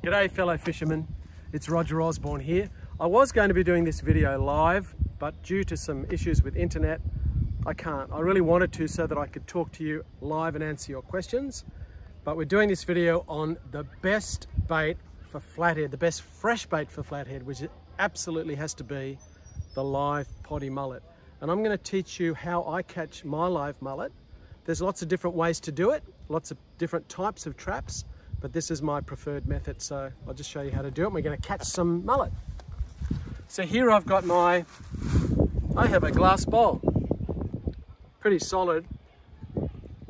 G'day fellow fishermen, it's Roger Osborne here. I was going to be doing this video live, but due to some issues with internet, I can't. I really wanted to so that I could talk to you live and answer your questions. But we're doing this video on the best bait for flathead, the best fresh bait for flathead, which absolutely has to be the live potty mullet. And I'm going to teach you how I catch my live mullet. There's lots of different ways to do it, lots of different types of traps, but this is my preferred method, so I'll just show you how to do it. We're going to catch some mullet. So here I've got I have a glass bowl, pretty solid.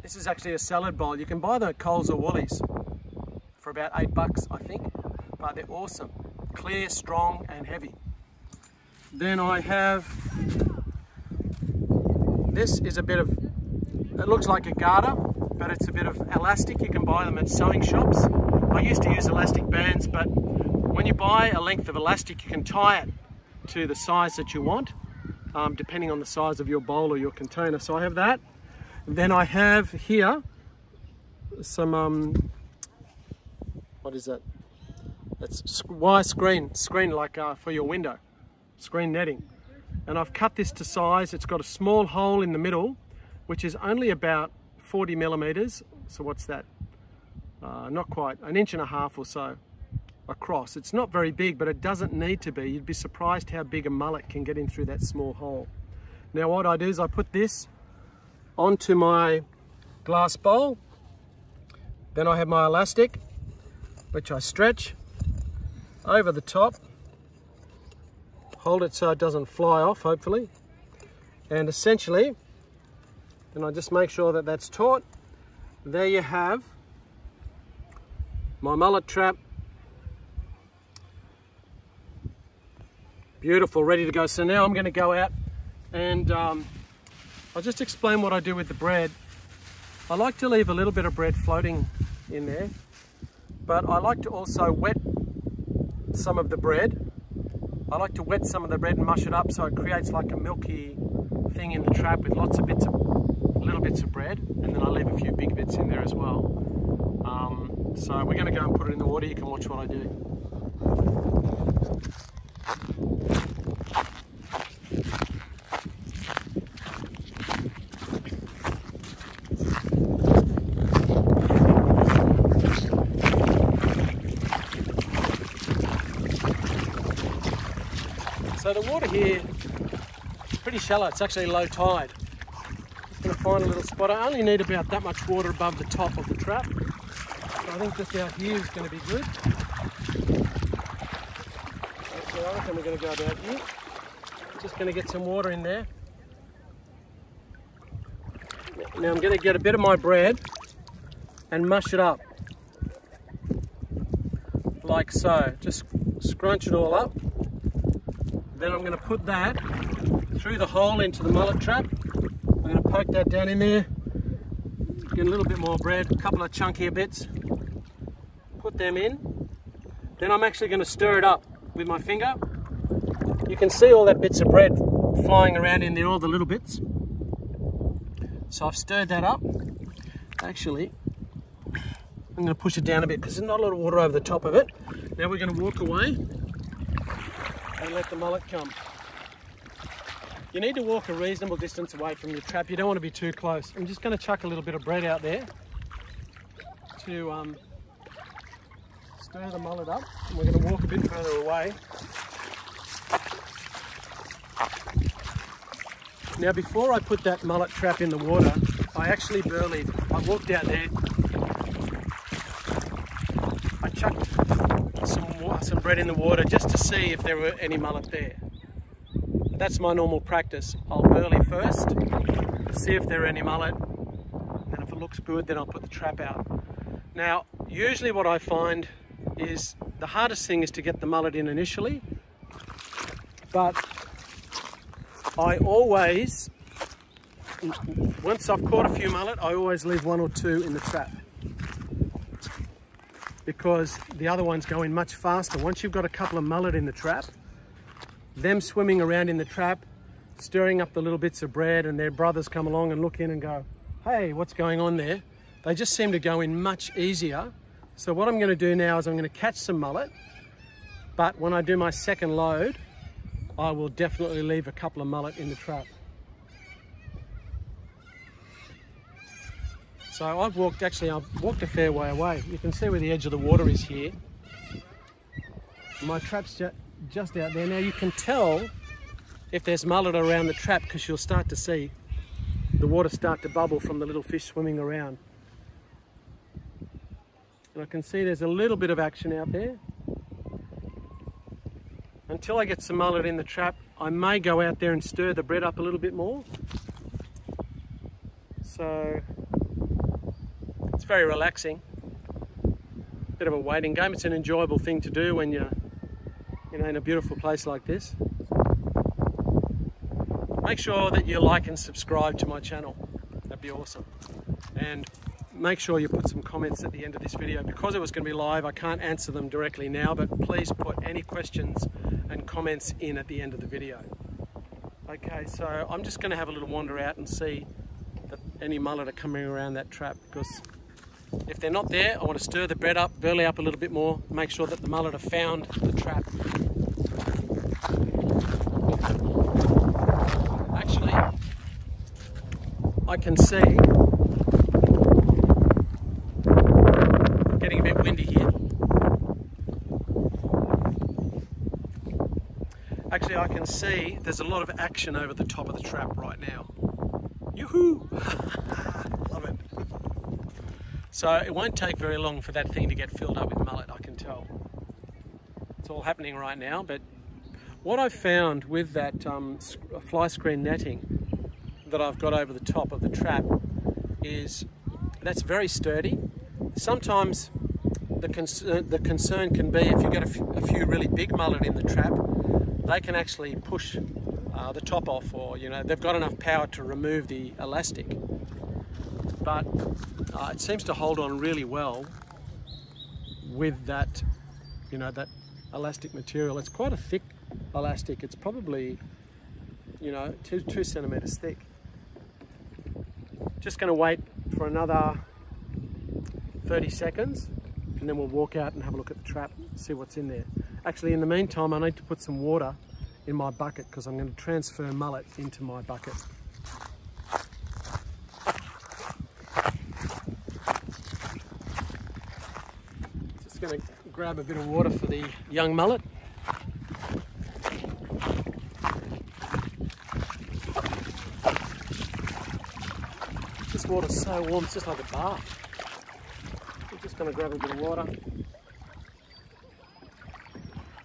This is actually a salad bowl. You can buy them at Coles or Woolies for about $8, I think, but they're awesome. Clear, strong, and heavy. Then I have, this is a bit of, it looks like a garter, but it's a bit of elastic. You can buy them at sewing shops. I used to use elastic bands, but when you buy a length of elastic, you can tie it to the size that you want, depending on the size of your bowl or your container. So I have that. Then I have here some, what is that? It's wire screen like for your window, screen netting. And I've cut this to size. It's got a small hole in the middle, which is only about 40 millimeters. So what's that? Not quite, 1.5 inches or so across. It's not very big, but it doesn't need to be. You'd be surprised how big a mullet can get in through that small hole. Now what I do is I put this onto my glass bowl. Then I have my elastic, which I stretch over the top. Hold it so it doesn't fly off, hopefully. And essentially, then I just make sure that that's taut. There you have my mullet trap. Beautiful, ready to go. So now I'm going to go out and I'll just explain what I do with the bread. I like to leave a little bit of bread floating in there, but I like to also wet some of the bread. I like to wet some of the bread and mush it up so it creates like a milky thing in the trap with lots of little bits of bread, and then I leave a few big bits in there as well. So we're going to go and put it in the water. You can watch what I do. So the water here is pretty shallow. It's actually low tide. Just going to find a little spot. I only need about that much water above the top of the trap. So I think just out here is going to be good. So I reckon we're going to go about here. Just going to get some water in there. Now I'm going to get a bit of my bread and mush it up. Like so. Just scrunch it all up. Then I'm going to put that through the hole into the mullet trap. I'm going to poke that down in there, get a little bit more bread, a couple of chunkier bits, put them in. Then I'm actually going to stir it up with my finger. You can see all that bits of bread flying around in there, all the little bits. So I've stirred that up. Actually, I'm going to push it down a bit because there's not a lot of water over the top of it. Now we're going to walk away and let the mullet come. You need to walk a reasonable distance away from your trap. You don't want to be too close. I'm just going to chuck a little bit of bread out there to stir the mullet up. And we're going to walk a bit further away. Now before I put that mullet trap in the water, I actually burleyed. I walked out there, I chucked some bread in the water just to see if there were any mullet there. That's my normal practice. I'll burley first, see if there are any mullet, and if it looks good, then I'll put the trap out. Now, usually what I find is the hardest thing is to get the mullet in initially, but I always, once I've caught a few mullet, I always leave 1 or 2 in the trap, because the other ones go in much faster. Once you've got a couple of mullet in the trap, them swimming around in the trap, stirring up the little bits of bread, and their brothers come along and look in and go, hey, what's going on there? They just seem to go in much easier So what I'm going to do now is I'm going to catch some mullet, but when I do my second load, I will definitely leave a couple of mullet in the trap. So I've walked a fair way away. You can see where the edge of the water is here. My trap's just out there. Now you can tell if there's mullet around the trap because you'll start to see the water start to bubble from the little fish swimming around. And I can see there's a little bit of action out there. Until I get some mullet in the trap, I may go out there and stir the bread up a little bit more. So it's very relaxing. Bit of a waiting game. It's an enjoyable thing to do when you're in a beautiful place like this. Make sure that you like and subscribe to my channel. That'd be awesome. And make sure you put some comments at the end of this video. Because it was going to be live, I can't answer them directly now, but please put any questions and comments in at the end of the video. Okay, so I'm just going to have a little wander out and see that any mullet are coming around that trap, because if they're not there, I want to stir the bread up, burley up a little bit more, make sure that the mullet have found the trap. Actually, I can see, getting a bit windy here. Actually, I can see there's a lot of action over the top of the trap right now. Yoo-hoo! Love it. So it won't take very long for that thing to get filled up with mullet, I can tell. It's all happening right now, but what I've found with that fly screen netting that I've got over the top of the trap is that's very sturdy. Sometimes the concern can be if you get a few really big mullet in the trap, they can actually push the top off, or they've got enough power to remove the elastic. But it seems to hold on really well with that, that elastic material. It's quite a thick elastic. It's probably, 2 centimeters thick. Just going to wait for another 30 seconds and then we'll walk out and have a look at the trap, see what's in there. Actually, in the meantime, I need to put some water in my bucket because I'm going to transfer mullet into my bucket. Just going to grab a bit of water for the young mullet. This water's so warm, it's just like a bath. I'm just going to grab a bit of water.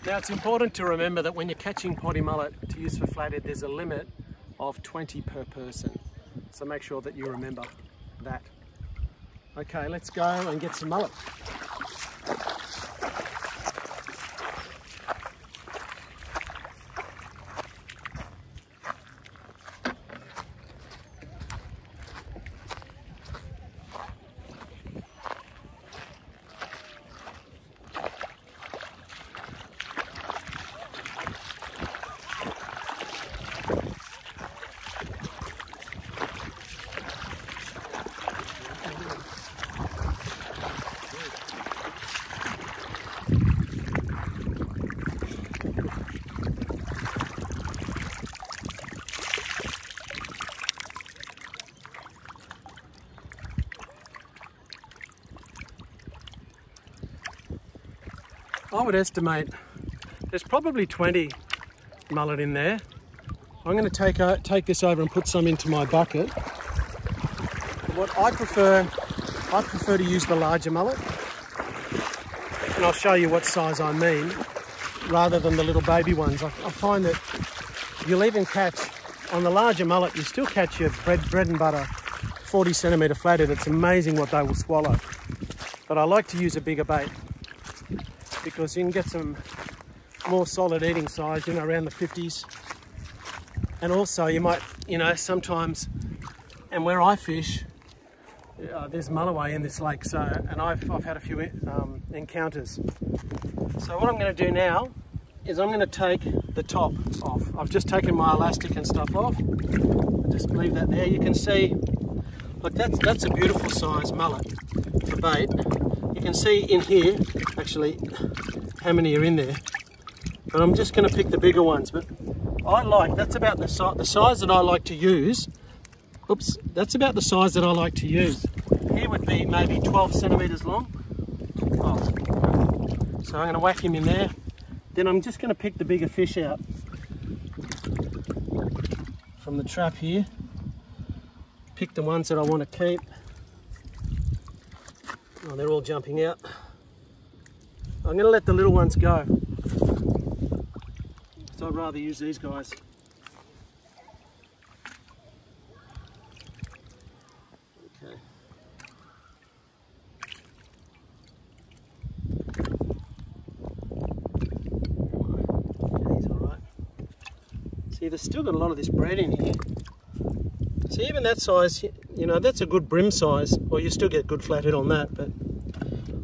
Now it's important to remember that when you're catching potty mullet to use for flathead, there's a limit of 20 per person. So make sure that you remember that. Okay, let's go and get some mullet. I would estimate there's probably 20 mullet in there. I'm going to take this over and put some into my bucket. What I prefer to use the larger mullet, and I'll show you what size I mean, rather than the little baby ones. I find that you'll even catch, on the larger mullet, you still catch your bread and butter 40 centimetre flathead. It's amazing what they will swallow. But I like to use a bigger bait, because you can get some more solid eating size, around the 50s. And also you might, sometimes, and where I fish, there's mulloway in this lake, so, and I've had a few encounters. So what I'm going to do now is I'm going to take the top off. I've just taken my elastic and stuff off. Just leave that there. You can see, look, that's a beautiful size mullet for bait. You can see in here, actually, how many are in there. But I'm just going to pick the bigger ones. But that's about the size that I like to use. Oops, that's about the size that I like to use. Here would be maybe 12 centimeters long. Oh. So I'm going to whack him in there. Then I'm just going to pick the bigger fish out from the trap here. Pick the ones that I want to keep. Oh, they're all jumping out. I'm going to let the little ones go. So I'd rather use these guys. Okay. He's all right. See, there's still got a lot of this bread in here. See, even that size, you know, that's a good brim size, or you still get good flathead on that. But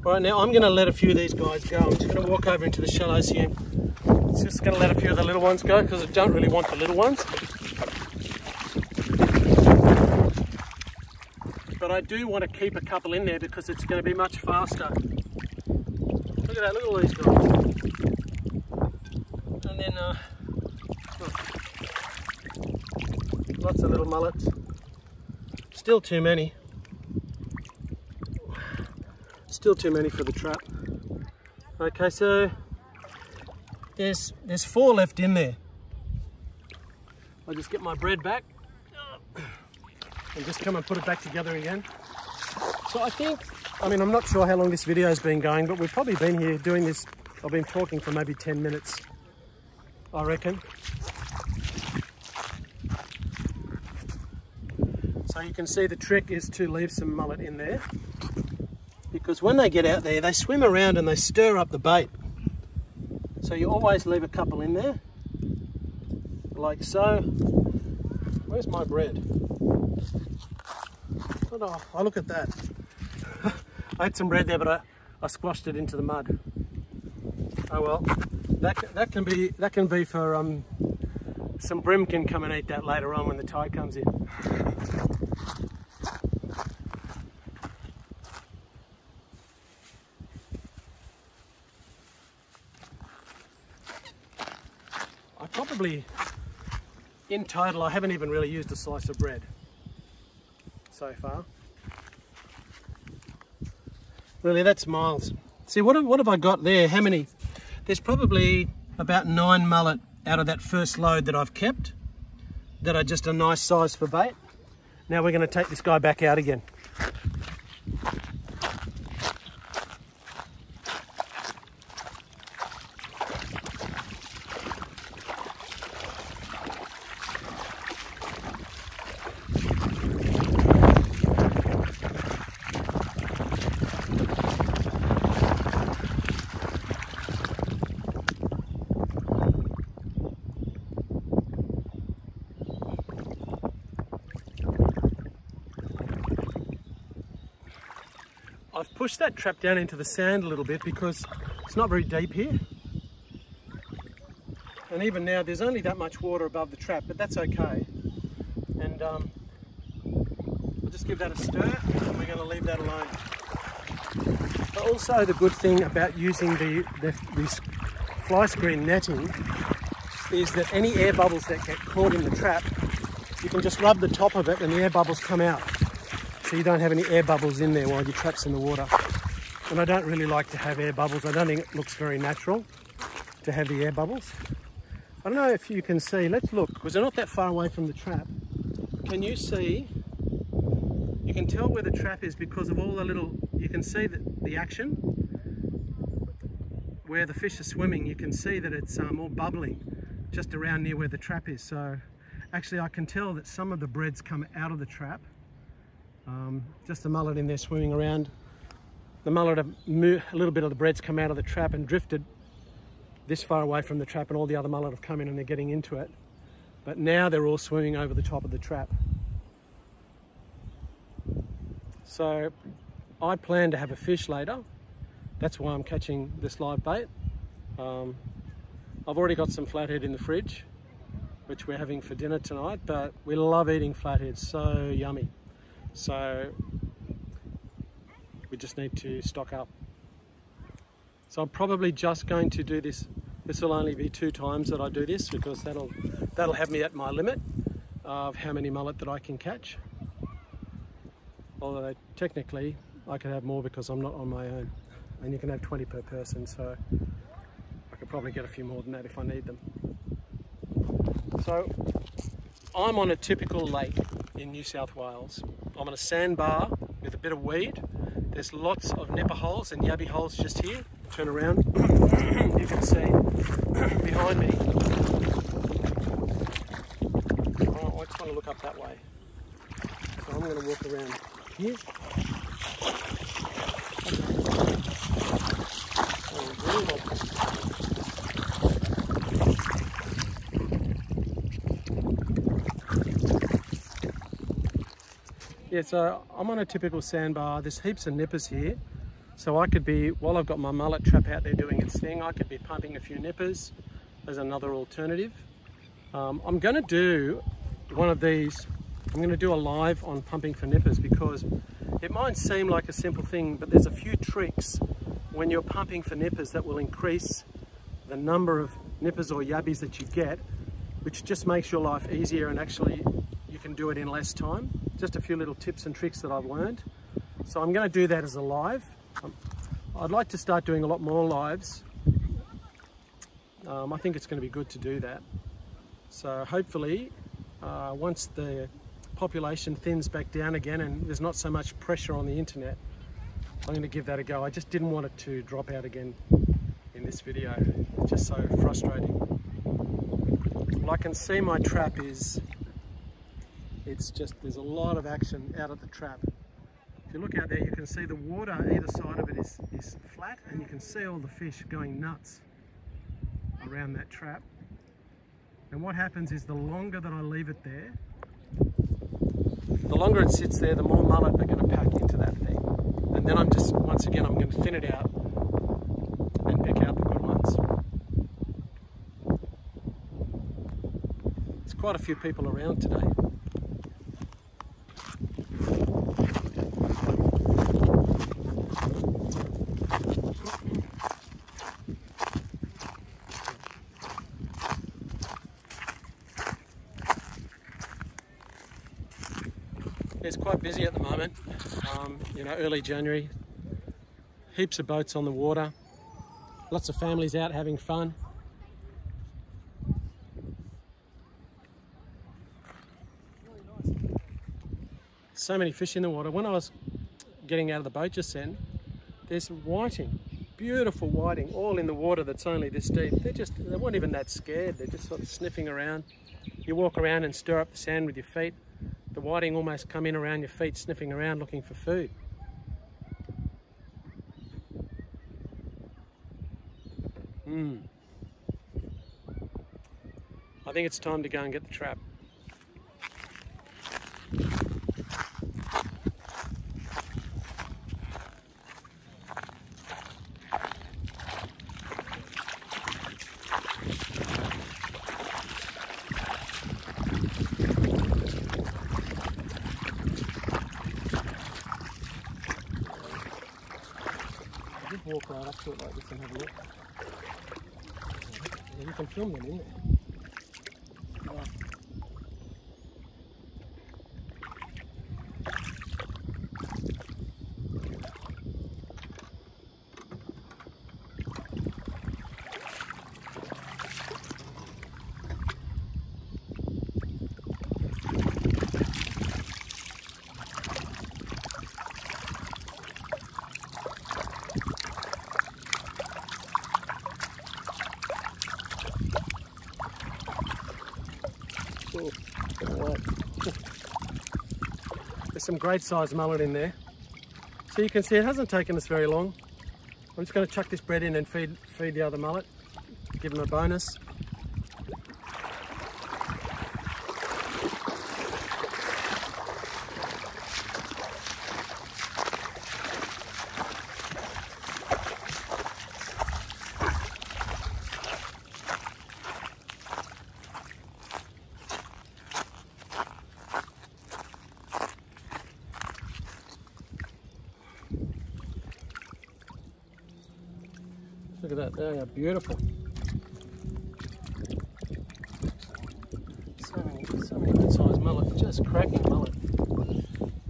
right now, I'm going to let a few of these guys go. I'm just going to walk over into the shallows here. Just going to let a few of the little ones go because I don't really want the little ones. But I do want to keep a couple in there because it's going to be much faster. Look at that, look at all these guys. And then, lots of little mullets. Still too many. Still too many for the trap. Okay, so there's 4 left in there. I'll just get my bread back and just come and put it back together again. So I think, I mean, I'm not sure how long this video has been going, but we've probably been here doing this. I've been talking for maybe 10 minutes, I reckon. So you can see the trick is to leave some mullet in there, because when they get out there, they swim around and they stir up the bait. So you always leave a couple in there, like so. Where's my bread? Oh, look at that. I had some bread there, but I squashed it into the mud. Oh well, that can be for some brim can come and eat that later on when the tide comes in. Probably, in total, I haven't even really used a slice of bread so far. Really, that's miles. See, what have I got there? How many? There's probably about 9 mullet out of that first load that I've kept, that are just a nice size for bait. Now we're going to take this guy back out again. I've pushed that trap down into the sand a little bit because it's not very deep here. And even now there's only that much water above the trap, but that's okay. And I'll just give that a stir and we're going to leave that alone. But also the good thing about using this fly screen netting is that any air bubbles that get caught in the trap, you can just rub the top of it and the air bubbles come out. So you don't have any air bubbles in there while your trap's in the water. And I don't really like to have air bubbles. I don't think it looks very natural to have the air bubbles. I don't know if you can see, let's look, because they're not that far away from the trap. Can you see? You can tell where the trap is because of all the little, you can see the action. Where the fish are swimming, you can see that it's all bubbling just around near where the trap is. So actually I can tell that some of the bread's come out of the trap. Just the mullet in there swimming around. The mullet, a little bit of the bread's come out of the trap and drifted this far away from the trap, and all the other mullet have come in and they're getting into it. But now they're all swimming over the top of the trap. So I plan to have a fish later. That's why I'm catching this live bait. I've already got some flathead in the fridge, which we're having for dinner tonight, but we love eating flathead, so yummy. So we just need to stock up. So I'm probably just going to do this. This will only be 2 times that I do this, because that'll have me at my limit of how many mullet that I can catch. Although technically I could have more because I'm not on my own, and you can have 20 per person, so I could probably get a few more than that if I need them. So I'm on a typical lake in New South Wales. I'm on a sandbar with a bit of weed. There's lots of nipper holes and yabby holes just here. Turn around, you can see behind me. Oh, I just want to look up that way. So I'm going to walk around here. Yeah, so I'm on a typical sandbar. There's heaps of nippers here. So I could be, while I've got my mullet trap out there doing its thing, I could be pumping a few nippers as another alternative. I'm going to do one of these. I'm going to do a live on pumping for nippers, because it might seem like a simple thing, but there's a few tricks when you're pumping for nippers that will increase the number of nippers or yabbies that you get, which just makes your life easier, and actually you can do it in less time. Just a few little tips and tricks that I've learned. So I'm going to do that as a live. I'd like to start doing a lot more lives. I think it's going to be good to do that. So hopefully, once the population thins back down again and there's not so much pressure on the internet, I'm going to give that a go. I just didn't want it to drop out again in this video. It's just so frustrating. Well, I can see my trap is, there's a lot of action out of the trap. If you look out there, you can see the water either side of it is flat, and you can see all the fish going nuts around that trap. And what happens is, the longer that I leave it there, the longer it sits there, the more mullet are going to pack into that thing. And then once again, I'm going to thin it out and pick out the good ones. There's quite a few people around today. It's quite busy at the moment, you know, early January. Heaps of boats on the water, lots of families out having fun. So many fish in the water. When I was getting out of the boat just then, there's whiting, beautiful whiting, all in the water that's only this deep. They weren't even that scared. They're just sort of sniffing around. You walk around and stir up the sand with your feet. The whiting almost come in around your feet, sniffing around looking for food. I think it's time to go and get the trap. Just walk right up to it like this and have a look. Yeah, you can film them in there. Right. There's some great sized mullet in there. So you can see it hasn't taken us very long. I'm just going to chuck this bread in and feed the other mullet, give them a bonus. that, they are beautiful. So many good sized mullet, just cracking mullet.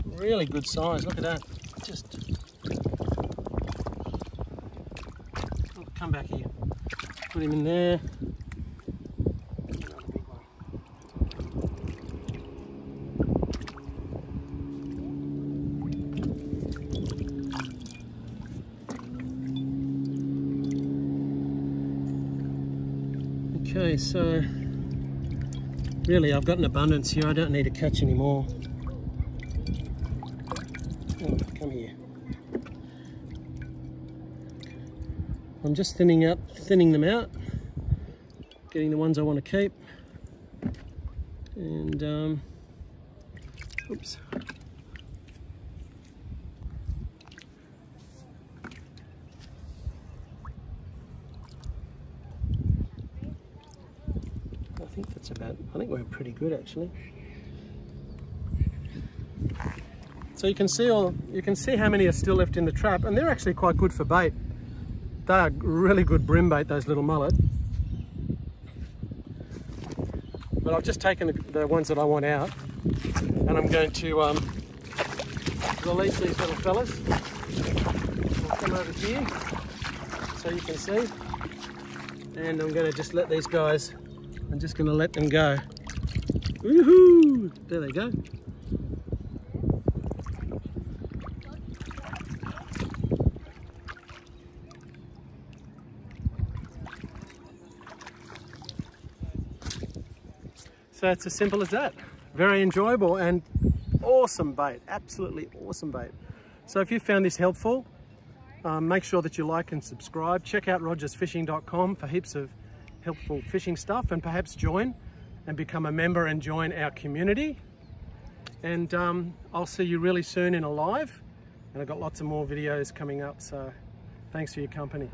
Really good size, look at that. Just come back here. Put him in there. Another big one. Okay, so really I've got an abundance here. I don't need to catch any more. Oh, come here. I'm just thinning them out, getting the ones I want to keep, and oops. I think we're pretty good actually. So you can see how many are still left in the trap, and they're actually quite good for bait. They are really good brim bait, those little mullet. But I've just taken the ones that I want out, and I'm going to release these little fellas. I'll come over here so you can see, and I'm going to just let these guys. I'm just going to let them go. Woohoo! There they go. So it's as simple as that. Very enjoyable and awesome bait. Absolutely awesome bait. So if you found this helpful, make sure that you like and subscribe. Check out rogersfishing.com for heaps of helpful fishing stuff, and perhaps join and become a member and join our community. And I'll see you really soon in a live, and I've got lots of more videos coming up, so thanks for your company.